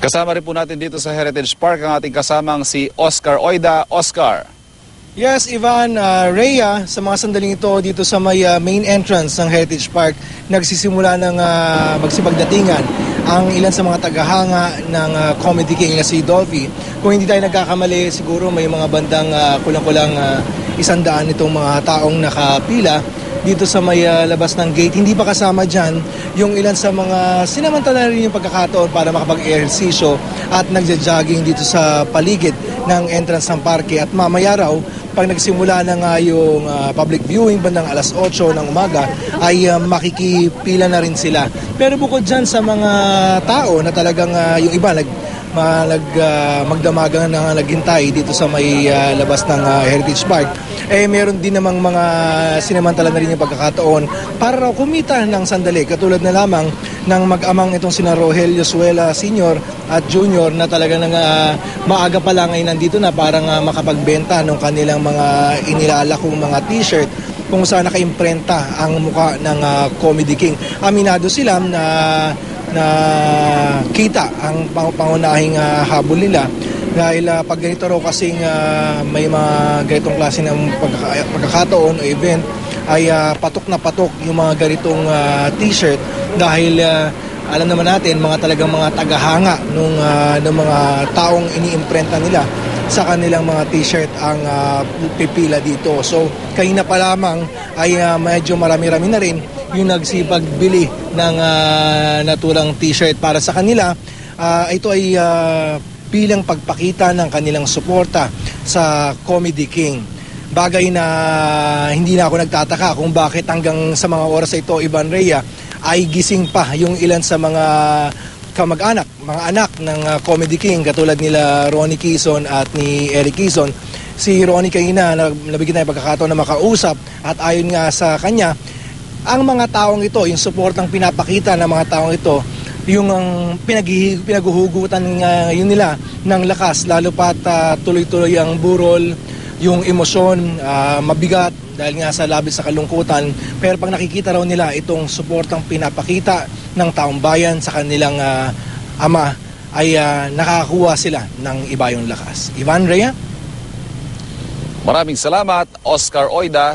Kasama rin po natin dito sa Heritage Park ang ating kasamang si Oscar Oida. Oscar. Yes, Ivan, Rhea, sa mga sandaling ito dito sa may main entrance ng Heritage Park, nagsisimula ng magsipagdatingan ang ilan sa mga tagahanga ng Comedy King na si Dolphy. Kung hindi tayo nagkakamali, siguro may mga bandang kulang-kulang 100 itong mga taong nakapila dito sa may labas ng gate. Hindi pa kasama dyan yung ilan sa mga sinamantala rin yung pagkakataon para makapag-ehersisyo at nagja-jogging dito sa paligid ng entrance ng parke. At mamaya raw, pag nagsimula na nga yung public viewing bandang alas 8 ng umaga, ay makikipila na rin sila. Pero bukod dyan sa mga tao na talagang yung iba magdamagan na naghintay dito sa may labas ng Heritage Park, meron din namang mga sinamantala na rin yung pagkakataon para raw kumita ng sandali, katulad na lamang ng mag-amang itong sina Rogelio Suela Sr. at Jr. na talaga maaga pa lang ay nandito na para makapagbenta ng kanilang mga inilalakong mga t-shirt kung saan nakaimprenta ang mukha ng Comedy King. Aminado sila na kita ang pangunahing habol nila dahil pag ganito raw kasing may mga ganitong klase ng pagkakataon o event ay patok na patok yung mga ganitong t-shirt dahil alam naman natin mga talagang mga tagahanga ng mga taong iniimprenta nila sa kanilang mga t-shirt ang pipila dito. So kanina pa lamang ay medyo marami-rami na rin yung nagsipagbili ng naturang t-shirt para sa kanila. Ito ay bilang pagpakita ng kanilang suporta sa Comedy King. Bagay na hindi na ako nagtataka kung bakit hanggang sa mga oras ito, Ivan, Rhea, ay gising pa yung ilan sa mga kamag-anak, mga anak ng Comedy King katulad nila Ronnie Quezon at ni Eric Quezon. Si Ronnie kanina, nabigyan tayo pagkakataon na makausap at ayon nga sa kanya, ang mga taong ito, yung suportang pinapakita ng mga taong ito, yung pinaguhugutan yun nila ng lakas, lalo pat tuloy-tuloy ang burol, yung emosyon, mabigat dahil nga sa labis sa kalungkutan. Pero pag nakikita raw nila itong suportang pinapakita ng taong bayan sa kanilang ama, ay nakakakuha sila ng iba yung lakas. Ivan, Rhea? Maraming salamat, Oscar Oida.